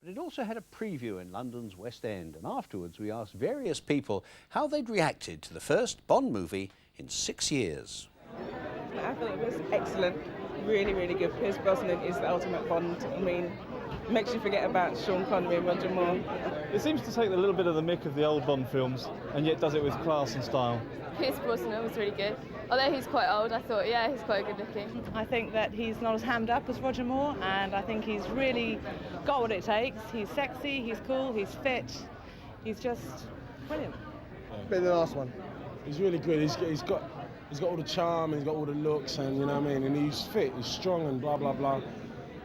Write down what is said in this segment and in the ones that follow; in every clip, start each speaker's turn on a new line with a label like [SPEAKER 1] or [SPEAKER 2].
[SPEAKER 1] But it also had a preview in London's West End, and afterwards we asked various people how they'd reacted to the first Bond movie in 6 years.
[SPEAKER 2] I thought it was excellent, really, really good. Pierce Brosnan is the ultimate Bond. I mean, it makes you forget about Sean Connery and Roger Moore.
[SPEAKER 3] It seems to take a little bit of the mick of the old Bond films, and yet does it with class and style.
[SPEAKER 4] Pierce Brosnan was really good. Although he's quite old, I thought, yeah, he's quite good looking.
[SPEAKER 5] I think that he's not as hammed up as Roger Moore, and I think he's really got what it takes. He's sexy, he's cool, he's fit, he's just brilliant.
[SPEAKER 6] Better than the last one. He's really good. He's got all the charm, and he's got all the looks, and you know what I mean. And he's fit, he's strong, and blah blah blah.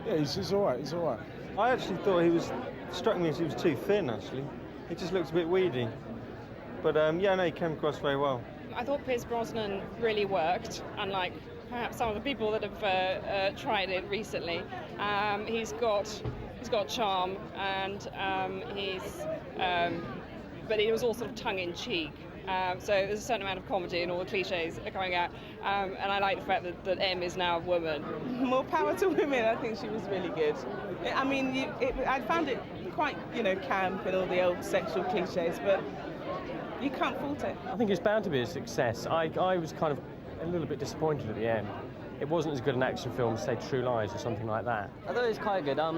[SPEAKER 6] Yeah, he's all right. He's all right.
[SPEAKER 3] I actually thought struck me as he was too thin. Actually, he just looks a bit weedy. But yeah, no, he came across very well.
[SPEAKER 7] I thought Pierce Brosnan really worked, unlike perhaps some of the people that have tried it recently. He's got charm, and but it was all sort of tongue-in-cheek. So there's a certain amount of comedy and all the cliches are coming out. And I like the fact that M is now a woman.
[SPEAKER 2] More power to women. I think she was really good. I mean, I found it quite, camp and all the old sexual cliches, but you can't fault it.
[SPEAKER 8] I think it's bound to be a success. I was kind of a little bit disappointed at the end. It wasn't as good an action film as, say, True Lies or something like that.
[SPEAKER 9] I thought it was quite good. I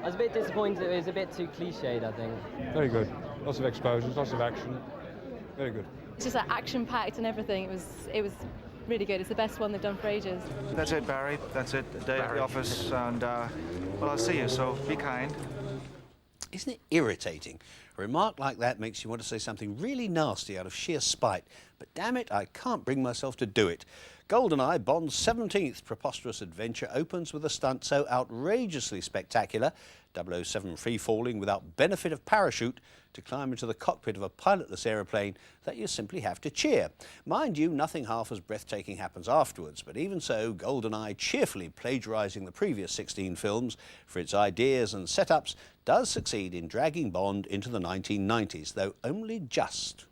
[SPEAKER 9] was a bit disappointed it was a bit too cliched, I think.
[SPEAKER 3] Very good. Lots of explosions, lots of action. Very good.
[SPEAKER 5] It's just action-packed and everything. It was really good. It's the best one they've done for ages.
[SPEAKER 10] That's it, Barry. That's it. A day at the office, and well, I'll see you. So be kind.
[SPEAKER 1] Isn't it irritating? A remark like that makes you want to say something really nasty out of sheer spite. But damn it, I can't bring myself to do it. GoldenEye, Bond's 17th preposterous adventure, opens with a stunt so outrageously spectacular, 007 free-falling without benefit of parachute to climb into the cockpit of a pilotless aeroplane, that you simply have to cheer. Mind you, nothing half as breathtaking happens afterwards, but even so, GoldenEye, cheerfully plagiarising the previous 16 films for its ideas and setups, does succeed in dragging Bond into the 1990s, though only just.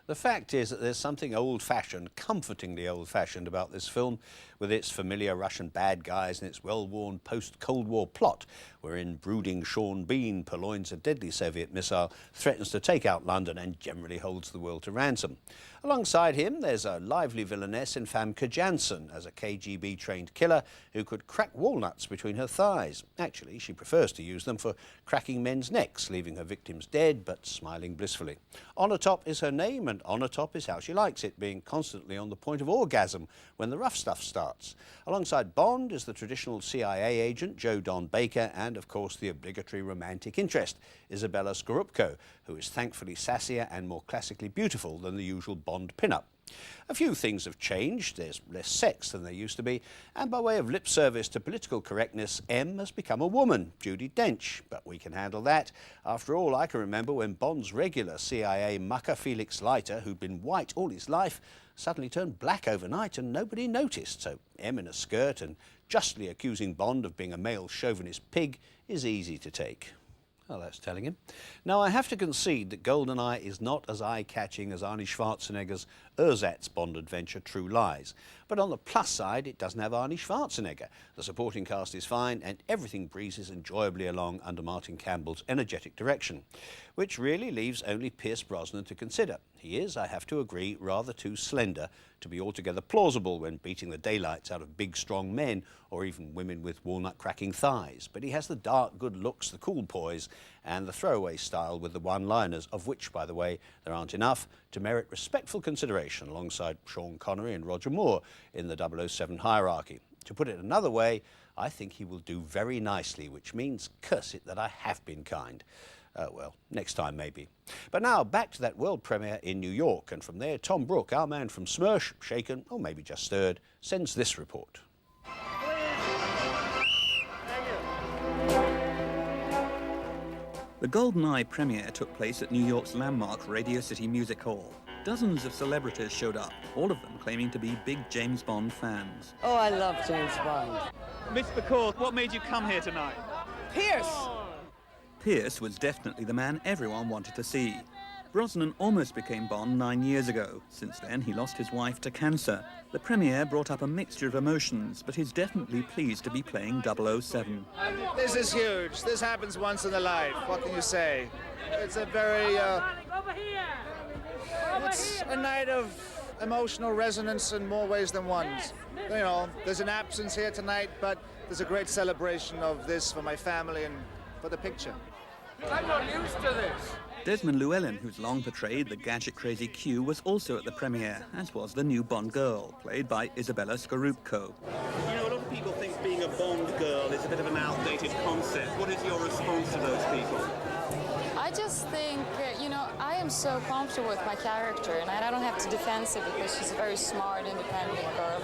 [SPEAKER 1] The fact is that there's something old-fashioned, comfortingly old-fashioned about this film, with its familiar Russian bad guys and its well-worn post-Cold War plot, wherein brooding Sean Bean purloins a deadly Soviet missile, threatens to take out London and generally holds the world to ransom. Alongside him, there's a lively villainess in Famke Janssen as a KGB-trained killer who could crack walnuts between her thighs. Actually, she prefers to use them for cracking men's necks, leaving her victims dead but smiling blissfully. On atop is her name, and on atop is how she likes it, being constantly on the point of orgasm when the rough stuff starts. Alongside Bond is the traditional CIA agent, Joe Don Baker, and of course the obligatory romantic interest, Isabella Scorupco, who is thankfully sassier and more classically beautiful than the usual Bond pin-up. A few things have changed. There's less sex than there used to be, and by way of lip service to political correctness, M has become a woman, Judi Dench. But we can handle that. After all, I can remember when Bond's regular CIA mucker, Felix Leiter, who'd been white all his life, suddenly turned black overnight and nobody noticed. So M in a skirt and justly accusing Bond of being a male chauvinist pig is easy to take. Well, that's telling him. Now, I have to concede that GoldenEye is not as eye-catching as Arnie Schwarzenegger's ersatz Bond adventure True Lies. But on the plus side, it doesn't have Arnie Schwarzenegger. The supporting cast is fine, and everything breezes enjoyably along under Martin Campbell's energetic direction, which really leaves only Pierce Brosnan to consider. He is, I have to agree, rather too slender to be altogether plausible when beating the daylights out of big, strong men, or even women with walnut-cracking thighs. But he has the dark, good looks, the cool poise, and the throwaway style with the one-liners, of which, by the way, there aren't enough to merit respectful consideration alongside Sean Connery and Roger Moore in the 007 hierarchy. To put it another way, I think he will do very nicely, which means, curse it, that I have been kind. Well, next time maybe. But now back to that world premiere in New York, and from there Tom Brooke, our man from Smersh, shaken, or maybe just stirred, sends this report.
[SPEAKER 11] The GoldenEye premiere took place at New York's landmark Radio City Music Hall. Dozens of celebrities showed up, all of them claiming to be big James Bond fans.
[SPEAKER 12] Oh, I love James Bond.
[SPEAKER 13] Miss McCall, what made you come here tonight?
[SPEAKER 12] Pierce!
[SPEAKER 11] Pierce was definitely the man everyone wanted to see. Brosnan almost became Bond 9 years ago. Since then, he lost his wife to cancer. The premiere brought up a mixture of emotions, but he's definitely pleased to be playing 007.
[SPEAKER 12] This is huge. This happens once in a life. What can you say? It's a very... it's a night of emotional resonance in more ways than one. You know, there's an absence here tonight, but there's a great celebration of this for my family and for the picture.
[SPEAKER 14] I'm not used to this.
[SPEAKER 11] Desmond Llewellyn, who's long portrayed the gadget-crazy Q, was also at the premiere, as was the new Bond girl, played by Isabella Scorupco.
[SPEAKER 13] You know, a lot of people think being a Bond girl is a bit of an outdated concept. What is your response to those people?
[SPEAKER 15] I just think, you know, I am so comfortable with my character, and I don't have to defend it because she's a very smart, independent girl.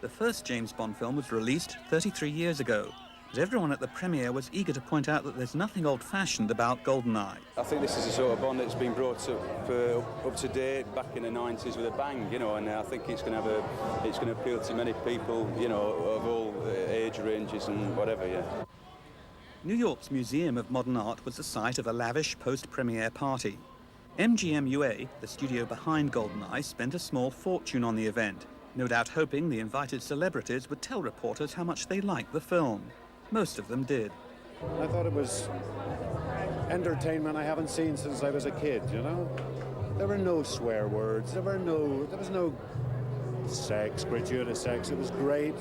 [SPEAKER 11] The first James Bond film was released 33 years ago, but everyone at the premiere was eager to point out that there's nothing old-fashioned about GoldenEye.
[SPEAKER 16] I think this is a sort of Bond that's been brought up to date back in the 90s with a bang, you know, and I think it's going to appeal to many people, you know, of all age ranges and whatever, yeah.
[SPEAKER 11] New York's Museum of Modern Art was the site of a lavish post-premiere party. MGM UA, the studio behind GoldenEye, spent a small fortune on the event, no doubt hoping the invited celebrities would tell reporters how much they liked the film. Most of them did.
[SPEAKER 17] I thought it was entertainment I haven't seen since I was a kid, you know? There were no swear words, there was no sex, gratuitous sex. It was great,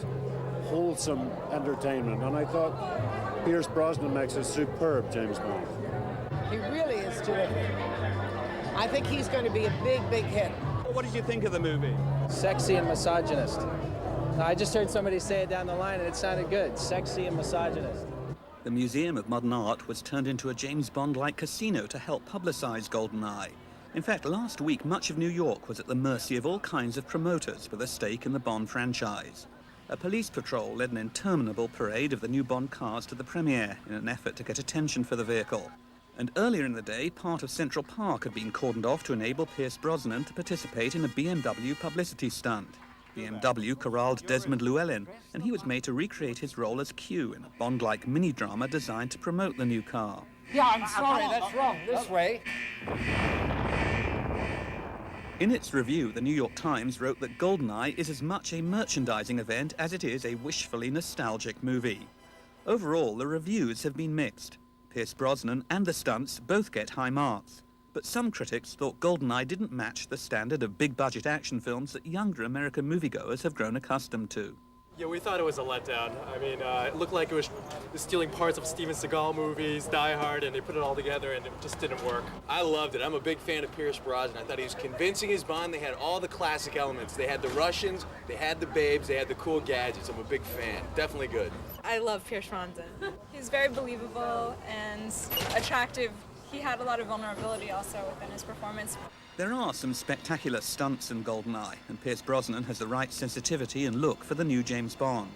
[SPEAKER 17] wholesome entertainment, and I thought Pierce Brosnan makes a superb James Bond.
[SPEAKER 18] He really is terrific. I think he's going to be a big, big hit.
[SPEAKER 13] What did you think of the movie?
[SPEAKER 19] Sexy and misogynist. I just heard somebody say it down the line and it sounded good. Sexy and misogynist.
[SPEAKER 11] The Museum of Modern Art was turned into a James Bond-like casino to help publicise GoldenEye. In fact, last week, much of New York was at the mercy of all kinds of promoters with a stake in the Bond franchise. A police patrol led an interminable parade of the new Bond cars to the premiere in an effort to get attention for the vehicle. And earlier in the day, part of Central Park had been cordoned off to enable Pierce Brosnan to participate in a BMW publicity stunt. BMW corralled Desmond Llewellyn, and he was made to recreate his role as Q in a Bond-like mini-drama designed to promote the new car.
[SPEAKER 18] Yeah, I'm sorry, that's wrong. This way.
[SPEAKER 11] In its review, the New York Times wrote that GoldenEye is as much a merchandising event as it is a wishfully nostalgic movie. Overall, the reviews have been mixed. Pierce Brosnan and the stunts both get high marks. But some critics thought GoldenEye didn't match the standard of big-budget action films that younger American moviegoers have grown accustomed to.
[SPEAKER 20] Yeah, we thought it was a letdown. I mean, it looked like it was stealing parts of Steven Seagal movies, Die Hard, and they put it all together, and it just didn't work.
[SPEAKER 21] I loved it. I'm a big fan of Pierce Brosnan. I thought he was convincing as Bond. They had all the classic elements. They had the Russians, they had the babes, they had the cool gadgets. I'm a big fan. Definitely good.
[SPEAKER 22] I love Pierce Brosnan. He's very believable and attractive. He had a lot of vulnerability also within his performance.
[SPEAKER 11] There are some spectacular stunts in GoldenEye, and Pierce Brosnan has the right sensitivity and look for the new James Bond.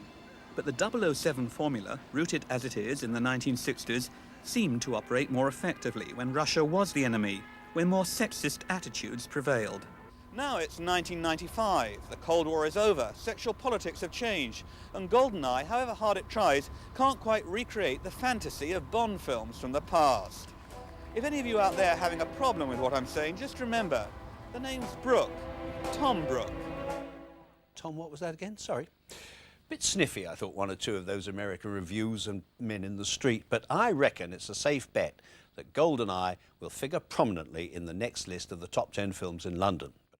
[SPEAKER 11] But the 007 formula, rooted as it is in the 1960s, seemed to operate more effectively when Russia was the enemy, when more sexist attitudes prevailed.
[SPEAKER 10] Now it's 1995, the Cold War is over, sexual politics have changed, and GoldenEye, however hard it tries, can't quite recreate the fantasy of Bond films from the past. If any of you out there are having a problem with what I'm saying, just remember, the name's Brooke, Tom Brooke.
[SPEAKER 1] Tom, what was that again? Sorry. Bit sniffy, I thought, one or two of those American reviews and men in the street, but I reckon it's a safe bet that GoldenEye will figure prominently in the next list of the top 10 films in London.